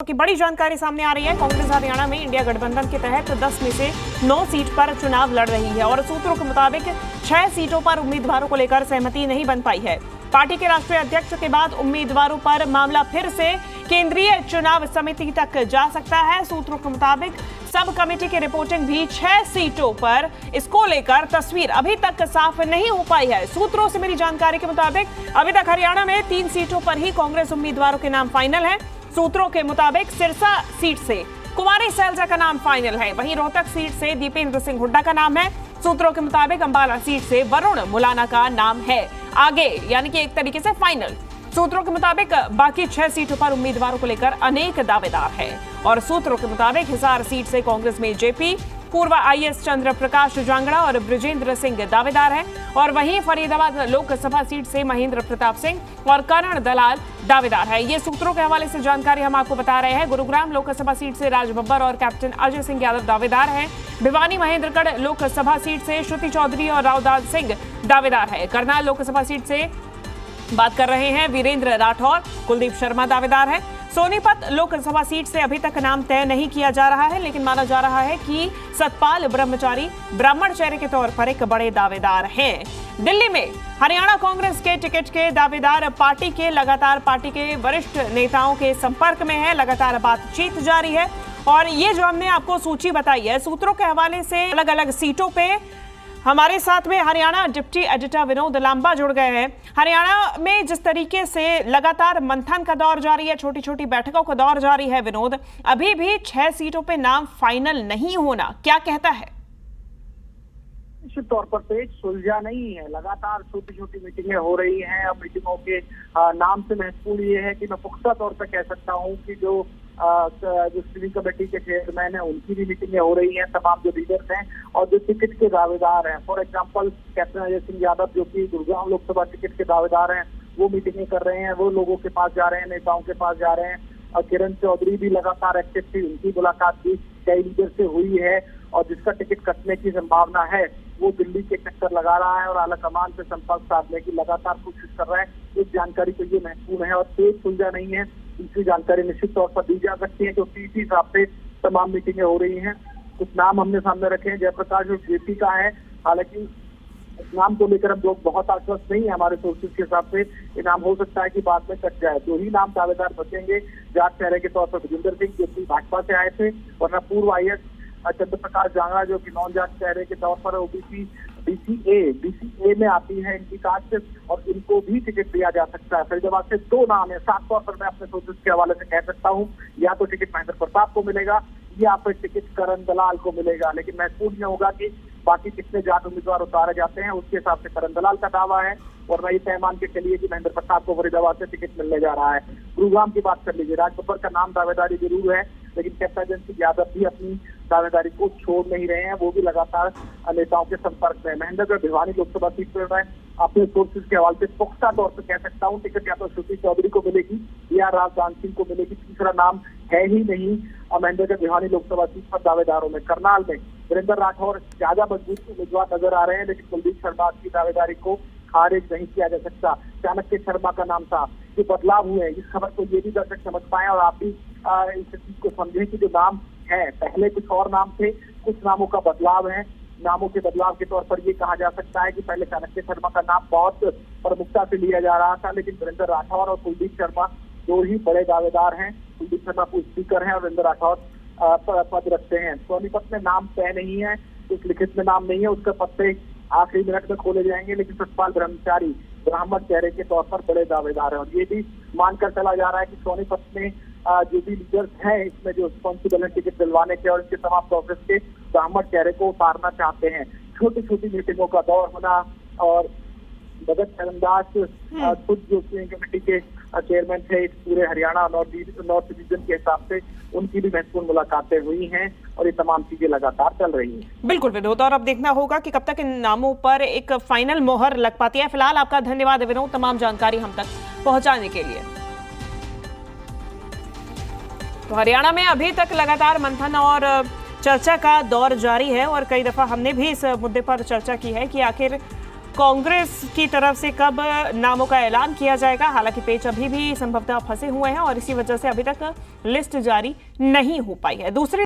की बड़ी जानकारी सामने आ रही है। कांग्रेस हरियाणा में इंडिया गठबंधन के तहत 10 में से 9 सीट पर चुनाव लड़ रही है और सूत्रों के मुताबिक 6 सीटों पर उम्मीदवारों को लेकर सहमति नहीं बन पाई है। पार्टी के राष्ट्रीय अध्यक्ष के बाद उम्मीदवारों पर मामला फिर से केंद्रीय चुनाव समिति तक जा सकता है। सूत्रों के मुताबिक सब कमेटी की रिपोर्टिंग भी 6 सीटों पर इसको लेकर तस्वीर अभी तक साफ नहीं हो पाई है। सूत्रों से मिली जानकारी के मुताबिक अभी तक हरियाणा में 3 सीटों पर ही कांग्रेस उम्मीदवारों के नाम फाइनल है। सूत्रों के मुताबिक सिरसा सीट से कुमारी सैलजा का नाम फाइनल है, वहीं रोहतक सीट से दीपेंद्र सिंह हुड्डा का नाम है। सूत्रों के मुताबिक अंबाला सीट से वरुण मुलाना का नाम है आगे, यानी कि एक तरीके से फाइनल। सूत्रों के मुताबिक बाकी 6 सीटों पर उम्मीदवारों को लेकर अनेक दावेदार हैं और सूत्रों के मुताबिक हिसार सीट से कांग्रेस में जेपी, पूर्व आईएएस चंद्र प्रकाश जांगड़ा और ब्रिजेंद्र सिंह दावेदार हैं और वहीं फरीदाबाद लोकसभा सीट से महेंद्र प्रताप सिंह और करण दलाल दावेदार है। ये सूत्रों के हवाले से जानकारी हम आपको बता रहे हैं। गुरुग्राम लोकसभा सीट से राज बब्बर और कैप्टन अजय सिंह यादव दावेदार हैं। भिवानी महेंद्रगढ़ लोकसभा सीट से श्रुति चौधरी और रावदास सिंह दावेदार है। करनाल लोकसभा सीट से बात कर रहे हैं वीरेंद्र राठौर, कुलदीप शर्मा दावेदार है। सोनीपत लोकसभा सीट से अभी तक नाम तय नहीं किया जा रहा है, लेकिन माना जा रहा है कि सतपाल ब्रह्मचारी ब्राह्मण चेहरे के तौर पर एक बड़े दावेदार हैं। दिल्ली में हरियाणा कांग्रेस के टिकट के दावेदार पार्टी के वरिष्ठ नेताओं के संपर्क में है। लगातार बातचीत जारी है और ये जो हमने आपको सूची बताई है सूत्रों के हवाले से, अलग अलग सीटों पे हमारे साथ में हरियाणा डिप्टी एडिटर विनोद लांबा जुड़ गए हैं। हरियाणा में जिस तरीके से लगातार मंथन का दौर जारी है, छोटी छोटी बैठकों का दौर जारी है, विनोद अभी भी 6 सीटों पे नाम फाइनल नहीं होना क्या कहता है? निश्चित तौर पर पेज सुलझा नहीं है। लगातार छोटी छोटी मीटिंगें हो रही हैं और मीटिंगों के नाम से महत्वपूर्ण ये है कि मैं पुख्ता तौर पर कह सकता हूँ कि जो स्टीयरिंग कमेटी के चेयरमैन है उनकी भी मीटिंगें हो रही हैं, तमाम जो लीडर्स हैं और जो टिकट के दावेदार हैं। For example captain Ajay Singh Yadav जो कि गुरुग्राम लोकसभा टिकट के दावेदार हैं, वो मीटिंगें कर रहे हैं, वो लोगों के पास जा रहे हैं, नेताओं के पास जा रहे हैं। और किरण चौधरी भी लगातार एक्टिव थी, उनकी मुलाकात भी कई लीडर से हुई है और जिसका टिकट कटने की संभावना है वो दिल्ली के चक्कर लगा रहा है और आला कमान से संपर्क साधने की लगातार कोशिश कर रहा है। इस जानकारी को ये महत्वपूर्ण है और पेज सुलझा नहीं है। दूसरी जानकारी निश्चित तौर पर दी जा सकती है क्योंकि इसी हिसाब से तमाम मीटिंगें हो रही हैं। कुछ नाम हमने सामने रखे हैं, जयप्रकाश जो जेपी का है, हालांकि इस नाम को लेकर हम लोग बहुत आश्वस्त नहीं है। हमारे सोर्सेज के हिसाब से ये नाम हो सकता है कि बाद में कट जाए। दो ही नाम दावेदार बचेंगे, जाट चेहरे के तौर पर ब्रिजेंद्र सिंह जो कि भाजपा से आए थे, वरना पूर्व आईएएस चंद्र प्रकाश जांगड़ा जो कि नॉन जाट चेहरे के तौर पर ओबीसी बीसीए में आती है इनकी कास्ट और इनको भी टिकट दिया जा सकता है। फरीदाबाद से 2 नाम है। साफ तौर पर मैं अपने सोर्सेज के हवाले से कह सकता हूँ या तो टिकट महेंद्र प्रताप को मिलेगा या फिर टिकट करण दलाल को मिलेगा, लेकिन महत्वपूर्ण यह होगा कि बाकी कितने जाट उम्मीदवार उतारे जाते हैं उसके हिसाब से करण दलाल का दावा है और मैं ये तय मान के चलिए कि महेंद्र प्रताप को फरीदाबाद से टिकट मिलने जा रहा है। गुरुग्राम की बात कर लीजिए, राज बब्बर का नाम दावेदारी जरूर है लेकिन कैप्टन अजय सिंह यादव भी अपनी दावेदारी को छोड़ नहीं रहे हैं, वो भी लगातार नेताओं के संपर्क में। महेंद्रगढ़ भिवानी लोकसभा सीट पर मैं अपने सोर्सेज के हवाले से पुख्ता तौर पर कह सकता हूँ टिकट या तो श्रुति चौधरी को मिलेगी या रावदास सिंह को मिलेगी, तीसरा नाम है ही नहीं। और महेंद्रगढ़ भिवानी लोकसभा सीट पर दावेदारों में करनाल में वीरेंद्र राठौर ज्यादा मजबूत उम्मीदवार नजर आ रहे हैं, लेकिन कुलदीप शर्मा की दावेदारी को खारिज नहीं किया जा सकता। चाणक्य शर्मा का नाम था। जो बदलाव हुए इस खबर को ये भी दर्शक समझ पाए और आप भी इस चीज को समझें कि जो नाम है पहले कुछ और नाम थे, कुछ नामों का बदलाव है। नामों के बदलाव के तौर पर ये कहा जा सकता है कि पहले चाणक्य शर्मा का नाम बहुत प्रमुखता से लिया जा रहा था, लेकिन वीरेंद्र राठौर और कुलदीप शर्मा 2 ही बड़े दावेदार हैं। कुलदीप शर्मा पूर्व स्पीकर हैं और वीरेंद्र राठौर पद रखते हैं। सोनीपत में नाम तय नहीं है, कुछ लिखित में नाम नहीं है, उसका पत्ते आखिरी मिनट में खोले जाएंगे, लेकिन सतपाल ब्रह्मचारी ब्राह्मण चेहरे के तौर पर बड़े दावेदार हैं और ये भी मानकर चला जा रहा है कि सोनीपत में जो भी लीडर्स हैं इसमें जो रिस्पॉन्सिबल है टिकट दिलवाने के और इनके तमाम प्रोसेस के ब्राह्मण चेहरे को उतारना चाहते हैं। छोटी छोटी मीटिंगों का दौर होना और भगत चरणदास खुद जो कमेटी के चेयरमैन थे इस पूरे हरियाणा नॉर्थ रीजन के हिसाब से, उनकी भी महत्वपूर्ण मुलाकातें हुई हैं और ये तमाम चीजें लगातार चल रही हैं। बिल्कुल विनोद, और अब देखना होगा कि कब तक इन नामों पर एक फाइनल मोहर लग पाती है। फिलहाल आपका धन्यवाद विनोद, तमाम जानकारी हम तक पहुंचाने के लिए। तो हरियाणा में अभी तक लगातार मंथन और चर्चा का दौर जारी है और कई दफा हमने भी इस मुद्दे पर चर्चा की है कि आखिर कांग्रेस की तरफ से कब नामों का ऐलान किया जाएगा। हालांकि पेच अभी भी संभवतः फंसे हुए हैं और इसी वजह से अभी तक लिस्ट जारी नहीं हो पाई है। दूसरी